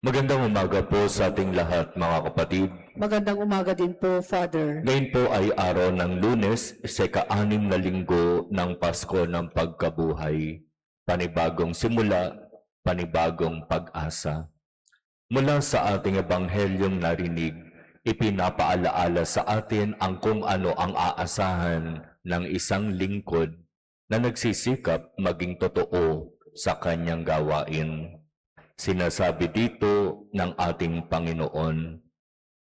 Magandang umaga po sa ating lahat, mga kapatid. Magandang umaga din po, Father. Ngayon po ay araw ng Lunes, ika-6 na linggo ng Pasko ng Pagkabuhay. Panibagong simula, panibagong pag-asa. Mula sa ating ebanghelyong narinig, ipinapaalaala sa atin ang kung ano ang aasahan ng isang lingkod na nagsisikap maging totoo sa kanyang gawain. Sinasabi dito ng ating Panginoon,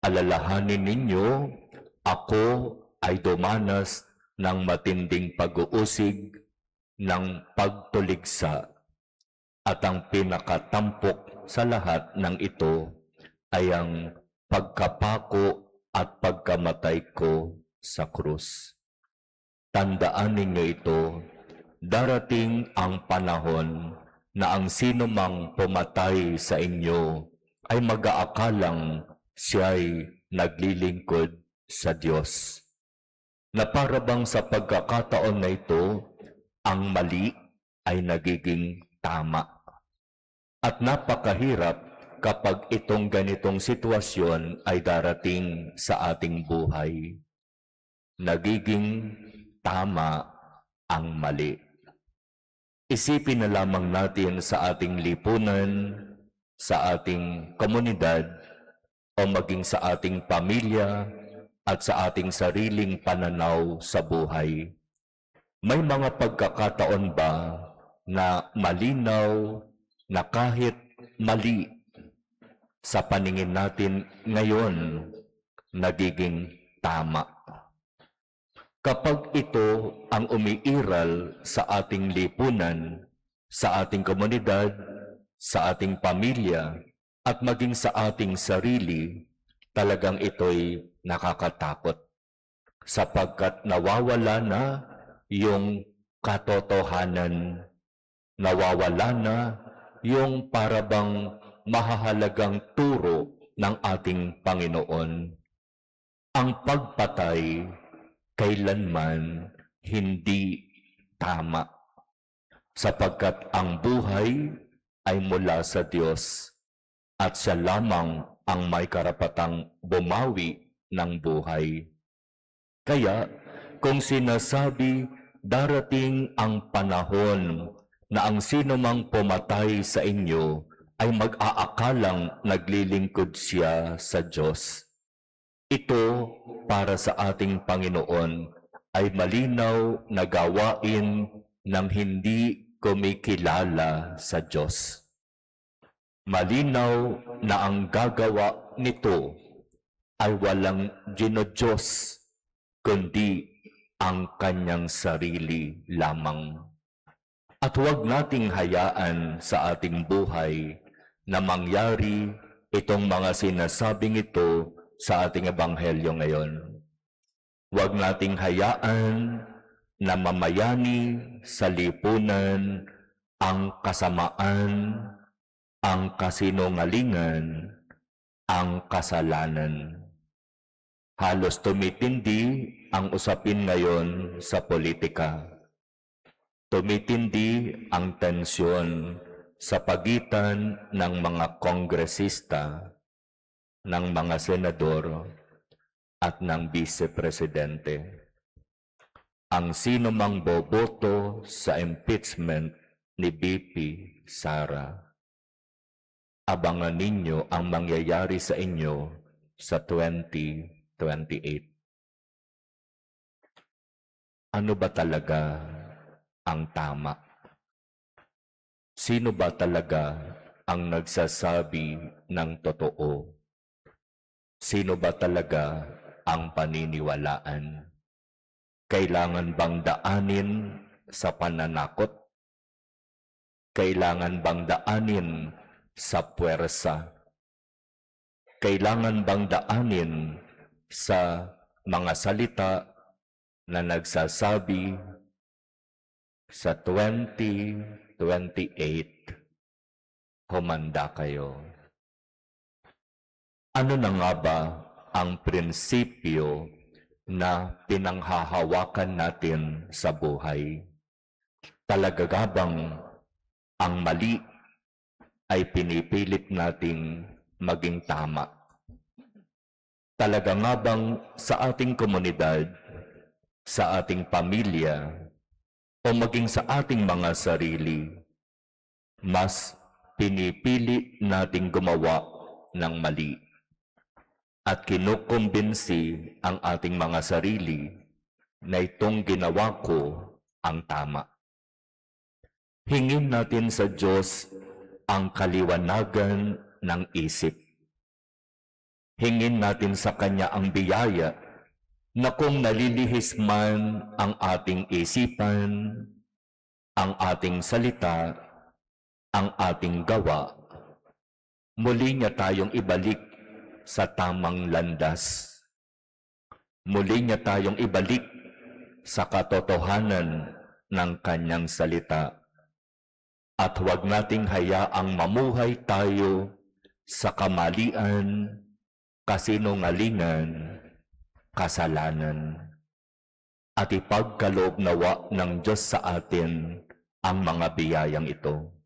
alalahanin ninyo, ako ay dumanas ng matinding pag-uusig ng pagtuligsa at ang pinakatampok sa lahat ng ito ay ang pagkapako at pagkamatay ko sa krus. Tandaan ninyo ito, darating ang panahon na ang sino mang pumatay sa inyo ay mag-aakalang siya'y naglilingkod sa Diyos. Na para bang sa pagkakataon na ito, ang mali ay nagiging tama. At napakahirap kapag itong ganitong sitwasyon ay darating sa ating buhay. Nagiging tama ang mali. Isipin na lamang natin sa ating lipunan, sa ating komunidad, o maging sa ating pamilya at sa ating sariling pananaw sa buhay. May mga pagkakataon ba na malinaw na kahit mali sa paningin natin ngayon, nagiging tama? Kapag ito ang umiiral sa ating lipunan, sa ating komunidad, sa ating pamilya, at maging sa ating sarili, talagang ito'y nakakatakot. Sapagkat nawawala na yung katotohanan, nawawala na yung parabang mahahalagang turo ng ating Panginoon. Ang pagpatay kailanman hindi tama, sapagkat ang buhay ay mula sa Diyos at siya lamang ang may karapatang bumawi ng buhay. Kaya kung sinasabi darating ang panahon na ang sino mang pumatay sa inyo ay mag-aakalang naglilingkod siya sa Diyos, ito para sa ating Panginoon ay malinaw na gawain ng hindi kumikilala sa Diyos. Malinaw na ang gagawa nito ay walang Diyos, kundi ang kanyang sarili lamang. At huwag nating hayaan sa ating buhay na mangyari itong mga sinasabing ito sa ating ebanghelyo ngayon. Huwag nating hayaan na mamayani sa lipunan ang kasamaan, ang kasinungalingan, ang kasalanan. Halos tumitindi ang usapin ngayon sa politika. Tumitindi ang tensyon sa pagitan ng mga kongresista, ng mga senador at ng vice-presidente. Ang sino mang boboto sa impeachment ni VP Sara, abangan ninyo ang mangyayari sa inyo sa 2028. Ano ba talaga ang tama? Sino ba talaga ang nagsasabi ng totoo? Sino ba talaga ang paniniwalaan? Kailangan bang daanin sa pananakot? Kailangan bang daanin sa puwersa? Kailangan bang daanin sa mga salita na nagsasabi sa 2028, humanda kayo? Ano na nga ba ang prinsipyo na pinanghahawakan natin sa buhay? Talaga bang ang mali ay pinipilit nating maging tama. Talaga nga bang sa ating komunidad, sa ating pamilya, o maging sa ating mga sarili, mas pinipili nating gumawa ng mali at kinukumbinsi ang ating mga sarili na itong ginawa ko ang tama. Hingin natin sa Diyos ang kaliwanagan ng isip. Hingin natin sa Kanya ang biyaya na kung nalilihis man ang ating isipan, ang ating salita, ang ating gawa, muli niya tayong ibalik sa tamang landas. Muli niya tayong ibalik sa katotohanan ng Kanyang salita. At huwag nating hayaang mamuhay tayo sa kamalian, kasinungalingan, kasalanan. At ipagkaloob nawa ng Diyos sa atin ang mga biyayang ito.